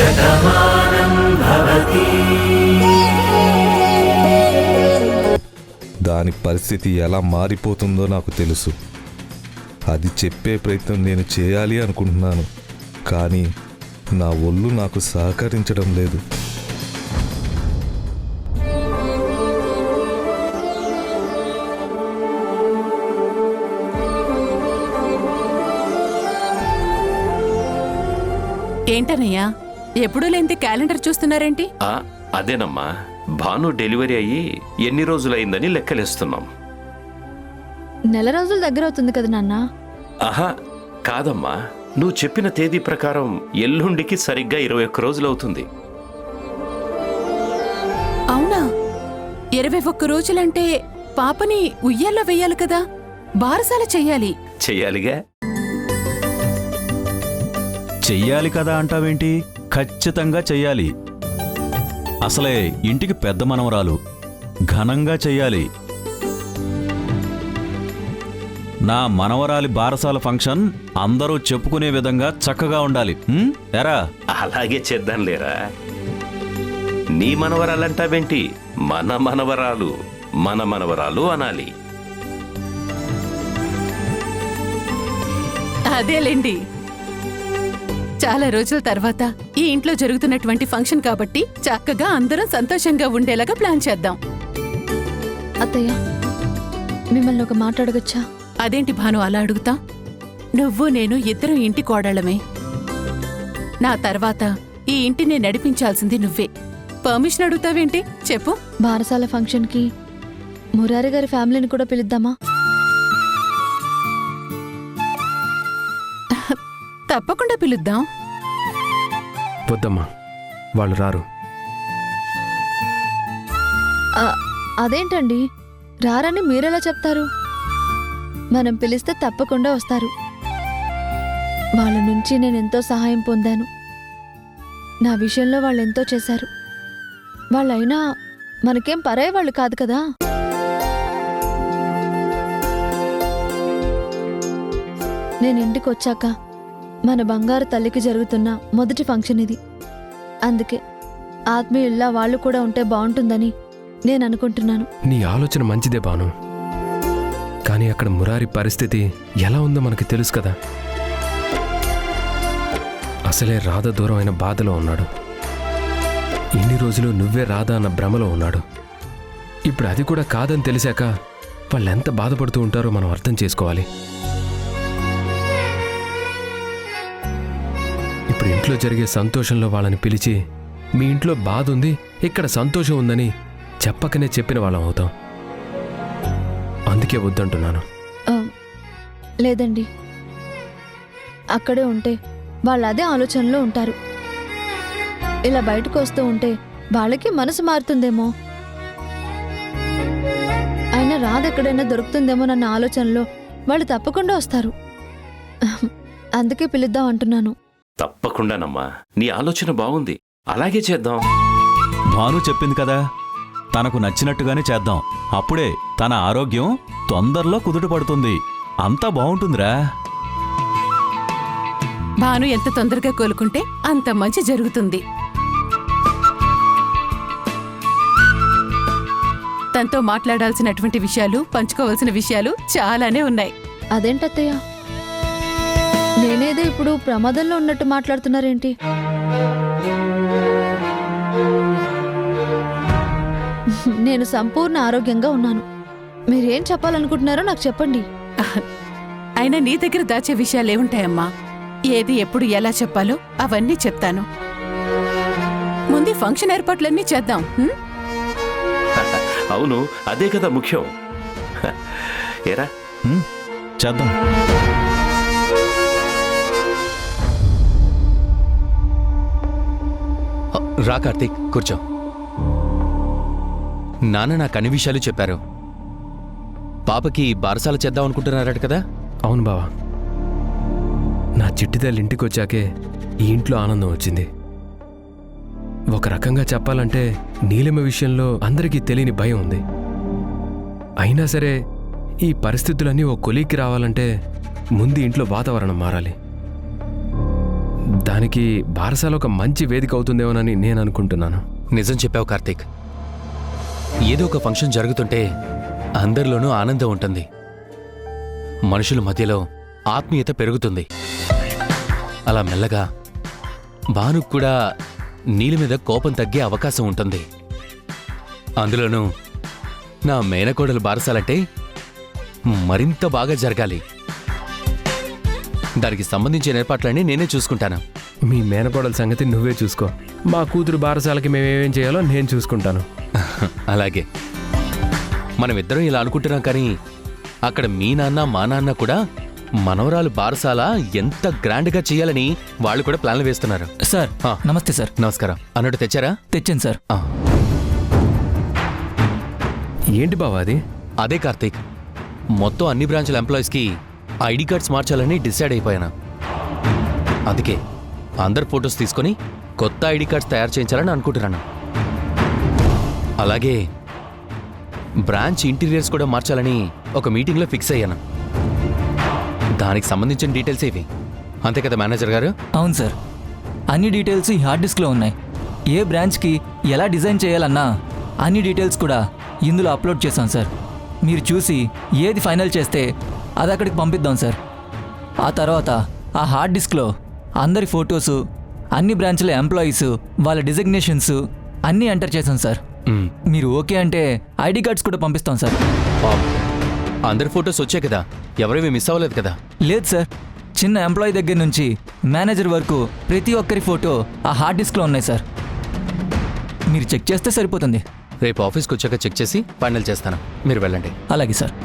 శతమానం భవతి. దాని పరిస్థితి ఎలా మారిపోతుందో నాకు తెలుసు. అది చెప్పే ప్రయత్నం నేను చేయాలి అనుకుంటున్నాను, కానీ నా ఒళ్ళు నాకు సహకరించడం లేదు. ఏంటనయ్యా ఎప్పుడూ లేని క్యాలెండర్ చూస్తున్నారేంటి? అదేనమ్మా, భాను డెలివరీ అయ్యి ఎన్ని రోజులైందని లెక్కలేస్తున్నాం. నెల రోజుల దగ్గర అవుతుంది కదా నాన్న. ఆహా కాదమ్మా, నువ్వు చెప్పిన తేదీ ప్రకారం ఎల్లుండికి సరిగ్గా 21 రోజులవుతుంది. అవునా? 21 రోజులంటే పాపని ఉయ్యాల్లో వెయ్యాలి కదా, బారసాల చెయ్యాలి. చెయ్యాలిగా. చెయ్యాలి కదా అంటావేంటి? ఖచ్చితంగా చెయ్యాలి. అసలే ఇంటికి పెద్ద మనవరాలు, ఘనంగా చెయ్యాలి. నా మనవరాలి బారసాల ఫంక్షన్ అందరూ చెప్పుకునే విధంగా చక్కగా ఉండాలి. ఎరా? అలాగే చేద్దాంలేరా. నీ మనవరాలంటావేంటి? మన మనవరాలు, మన మనవరాలు అనాలి. అదేలేండి, చాలా రోజుల తర్వాత ఈ ఇంట్లో జరుగుతున్నటువంటి ఫంక్షన్ కాబట్టి చక్కగా అందరం సంతోషంగా ఉండేలాగా ప్లాన్ చేద్దాం. అత్తయ్య, మిమ్మల్ని ఒక మాట అడగచ్చా? అదేంటి భాను అలా అడుగుతా? నువ్వు నేను ఇద్దరం ఇంటి కోడళ్ళమే. నా తర్వాత ఈ ఇంటిని నడిపించాల్సింది నువ్వే. పర్మిషన్ అడుగుతావేంటి చెప్పు? బారసాల ఫంక్షన్కి మురారి గారి ఫ్యామిలీని కూడా పిలుద్దామా? తప్పకుండా పిలుద్దాం. వద్దమ్మా, వాళ్ళు రారు. అదేంటండి, రారని మీరెలా చెప్తారు? మనం పిలిస్తే తప్పకుండా వస్తారు. వాళ్ళ నుంచి నేనెంతో సహాయం పొందాను. నా విషయంలో వాళ్ళెంతో చేశారు. వాళ్ళైనా మనకేం పరాయి వాళ్ళు కాదు కదా. నేను ఇంటికి వచ్చాక మన బంగారు తల్లికి జరుగుతున్న మొదటి ఫంక్షన్ ఇది. అందుకే ఆత్మీయుల్లా వాళ్ళు కూడా ఉంటే బాగుంటుందని నేను అనుకుంటున్నాను. నీ ఆలోచన మంచిదే బాను, కానీ అక్కడ మురారి పరిస్థితి ఎలా ఉందో మనకి తెలుసు కదా. అసలే రాధ దూరం అయిన బాధలో ఉన్నాడు. ఇన్ని రోజులు నువ్వే రాధా అన్న భ్రమలో ఉన్నాడు. ఇప్పుడు అది కూడా కాదని తెలిసాక వాళ్ళెంత బాధపడుతూ ఉంటారో మనం అర్థం చేసుకోవాలి. ఇప్పుడు ఇంట్లో జరిగే సంతోషంలో వాళ్ళని పిలిచి మీ ఇంట్లో బాధ ఉంది, ఇక్కడ సంతోషం ఉందని చెప్పకనే చెప్పిన వాళ్ళం అవుతాం. అందుకే వద్దంటున్నాను. లేదండి, అక్కడే ఉంటే వాళ్ళు అదే ఆలోచనలో ఉంటారు. ఇలా బయటకు వస్తూ ఉంటే వాళ్ళకి మనసు మారుతుందేమో, అయినా రాధ ఎక్కడైనా దొరుకుతుందేమోనన్న ఆలోచనలో వాళ్ళు తప్పకుండా వస్తారు. అందుకే పిలుద్దాం అంటున్నాను. తప్పకుండానమ్మా, నీ ఆలోచన బాగుంది, అలాగే చేద్దాం. భాను చెప్పింది కదా, తనకు నచ్చినట్టుగానే చేద్దాం. అప్పుడే తన ఆరోగ్యం తొందరలో కుదుట పడుతుంది. అంతా బాగుంటుందిరా. భాను ఎంత తొందరగా కోలుకుంటే అంత మంచి జరుగుతుంది. తనతో మాట్లాడాల్సినటువంటి విషయాలు, పంచుకోవాల్సిన విషయాలు చాలానే ఉన్నాయి. అదేంటత్తయ్య, నేనేదో ఇప్పుడు ప్రమాదంలో ఉన్నట్టు మాట్లాడుతున్నారేంటి? నేను సంపూర్ణ ఆరోగ్యంగా ఉన్నాను. మీరేం చెప్పాలనుకుంటున్నారో నాకు చెప్పండి. అయినా నీ దగ్గర దాచే విషయాలేముంటాయమ్మా? ఏది ఎప్పుడు ఎలా చెప్పాలో అవన్నీ చెప్తాను. ముందు ఫంక్షన్ ఏర్పాట్లన్నీ చేద్దాం. అవును, అదే కదా ముఖ్యం. ఏరా చేద్దాం. రా కార్తీక్, కూర్చో. నాన్న నాకు అన్ని విషయాలు చెప్పారు. పాపకి బారసాల చేద్దాం అనుకుంటున్నారట కదా? అవును బావా, నా చిట్టితల్లి ఇంటికి వచ్చాకే ఈ ఇంట్లో ఆనందం వచ్చింది. ఒక రకంగా చెప్పాలంటే నీలిమ విషయంలో అందరికీ తెలియని భయం ఉంది. అయినా సరే ఈ పరిస్థితులన్నీ ఓ కొలీకి రావాలంటే ముందు ఇంట్లో వాతావరణం మారాలి. దానికి బారసాల ఒక మంచి వేదిక అవుతుందేమోనని నేను అనుకుంటున్నాను. నిజం చెప్పావు కార్తీక్. ఏదో ఒక ఫంక్షన్ జరుగుతుంటే అందరిలోనూ ఆనందం ఉంటుంది, మనుషుల మధ్యలో ఆత్మీయత పెరుగుతుంది. అలా మెల్లగా భానుకు కూడా నీలి మీద కోపం తగ్గే అవకాశం ఉంటుంది. అందులోనూ నా మేనకోడలు బారసాలంటే మరింత బాగా జరగాలి. దానికి సంబంధించిన ఏర్పాట్లన్నీ నేనే చూసుకుంటాను. మీ మేనకోడల సంగతి నువ్వే చూసుకో. మా కూతురు బారసాలకి మేమేమేం చేయాలో నేను చూసుకుంటాను. అలాగే. మనమిద్దరం ఇలా అనుకుంటున్నాం, కానీ అక్కడ మీ నాన్న మా నాన్న కూడా మనవరాలు బారసాల ఎంత గ్రాండ్గా చేయాలని వాళ్ళు కూడా ప్లాన్లు వేస్తున్నారు. సార్ ఆ. నమస్తే సార్. నమస్కారం. అన్నట్టు తెచ్చారా? తెచ్చాను సార్. ఆ, ఏంటి బావా అది? అదే కార్తీక్, మొత్తం అన్ని బ్రాంచ్ల ఎంప్లాయీస్కి ఐడి కార్డ్స్ మార్చాలని డిసైడ్ అయిపోయాను. అందుకే అందరు ఫొటోస్ తీసుకొని కొత్త ఐడి కార్డ్స్ తయారు చేయించాలని అనుకుంటున్నాను. అలాగే బ్రాంచ్ ఇంటీరియర్స్ కూడా మార్చాలని ఒక మీటింగ్లో ఫిక్స్ అయ్యాను. దానికి సంబంధించిన డీటెయిల్స్ ఇవి. అంతే కదా మేనేజర్ గారు? అవును సార్, అన్ని డీటెయిల్స్ ఈ హార్డ్ డిస్క్లో ఉన్నాయి. ఏ బ్రాంచ్కి ఎలా డిజైన్ చేయాలన్నా అన్ని డీటెయిల్స్ కూడా ఇందులో అప్లోడ్ చేశాం సార్. మీరు చూసి ఏది ఫైనల్ చేస్తే అది అక్కడికి పంపిద్దాం సార్. ఆ తర్వాత ఆ హార్డ్ డిస్క్లో అందరి ఫొటోసు, అన్ని బ్రాంచ్ల ఎంప్లాయీస్, వాళ్ళ డిజిగ్నేషన్స్ అన్నీ ఎంటర్ చేశాం సార్. మీరు ఓకే అంటే ఐడి కార్డ్స్ కూడా పంపిస్తాం సార్. అందరి ఫొటోస్ వచ్చాయి కదా, ఎవరివి మిస్ అవ్వలేదు కదా? లేదు సార్, చిన్న ఎంప్లాయీ దగ్గర నుంచి మేనేజర్ వరకు ప్రతి ఒక్కరి ఫోటో ఆ హార్డ్ డిస్క్లో ఉన్నాయి సార్. మీరు చెక్ చేస్తే సరిపోతుంది. రేపు ఆఫీస్కి వచ్చాక చెక్ చేసి ఫైనల్ చేస్తాను. మీరు వెళ్ళండి. అలాగే సార్.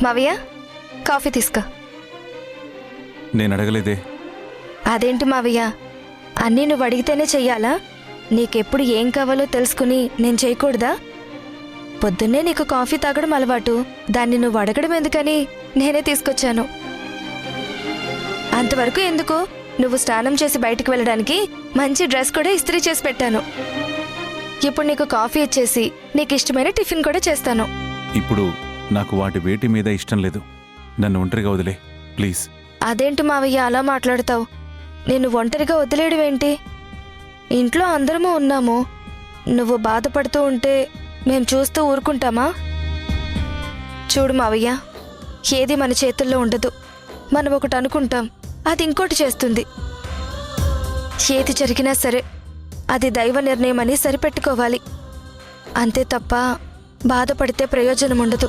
మావయ్య, కాఫీ తీసుకో. నేను అడగలేదే. అదేంటి మావయ్య, అన్నీ నువ్వు అడిగితేనే చెయ్యాలా? నీకెప్పుడు ఏం కావాలో తెలుసుకుని నేను చేయకూడదా? పొద్దున్నే నీకు కాఫీ తాగడం అలవాటు, దాన్ని నువ్వు అడగడం ఎందుకని నేనే తీసుకొచ్చాను. అంతవరకు ఎందుకు, నువ్వు స్నానం చేసి బయటికి వెళ్ళడానికి మంచి డ్రెస్ కూడా ఇస్త్రీ చేసి పెట్టాను. ఇప్పుడు నీకు కాఫీ ఇచ్చేసి నీకు ఇష్టమైన టిఫిన్ కూడా చేస్తాను. ఇప్పుడు నాకు వాటి వేటి మీద ఇష్టం లేదు. నన్ను ఒంటరిగా వదిలే ప్లీజ్. అదేంటి మావయ్య అలా మాట్లాడతావు? నేను ఒంటరిగా వదిలేయడం ఏంటి? ఇంట్లో అందరము ఉన్నాము. నువ్వు బాధపడుతూ ఉంటే మేం చూస్తూ ఊరుకుంటామా? చూడు మావయ్య, ఏది మన చేతుల్లో ఉండదు. మనం ఒకటి అనుకుంటాం, అది ఇంకోటి చేస్తుంది. ఏది జరిగినా సరే అది దైవ నిర్ణయం అని సరిపెట్టుకోవాలి. అంతే తప్ప బాధపడితే ప్రయోజనం ఉండదు.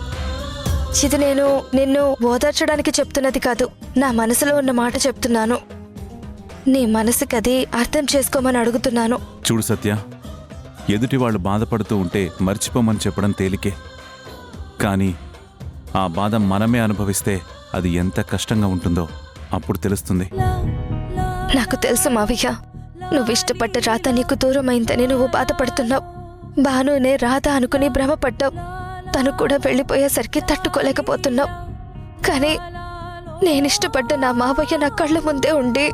ఇది నేను నిన్ను ఓదార్చడానికి చెప్తున్నది కాదు, నా మనసులో ఉన్న మాట చెప్తున్నాను. నీ మనసుకి అది అర్థం చేసుకోమని అడుగుతున్నాను. చూడు సత్య, ఎదుటి వాళ్ళు బాధపడుతూ ఉంటే మర్చిపోమని చెప్పడం తేలికే, కానీ ఆ బాధ మనమే అనుభవిస్తే అది ఎంత కష్టంగా ఉంటుందో అప్పుడు తెలుస్తుంది. నాకు తెలుసు మావయ్య, నువ్వు ఇష్టపడ్డ రాధ నీకు దూరమైందని నువ్వు బాధపడుతున్నావు. భానునే రాధ అనుకుని భ్రమపడ్డావు. తను కూడా వెళ్ళిపోయేసరికి తట్టుకోలేకపోతున్నావు. కానీ నేనిష్టపడ్డ నా మావయ్య నా కళ్ళ ముందే ఉండి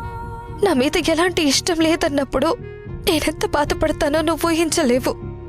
నా మీద ఎలాంటి ఇష్టం లేదన్నప్పుడు నేనెంత బాధపడతానో నువ్వు ఊహించలేవు.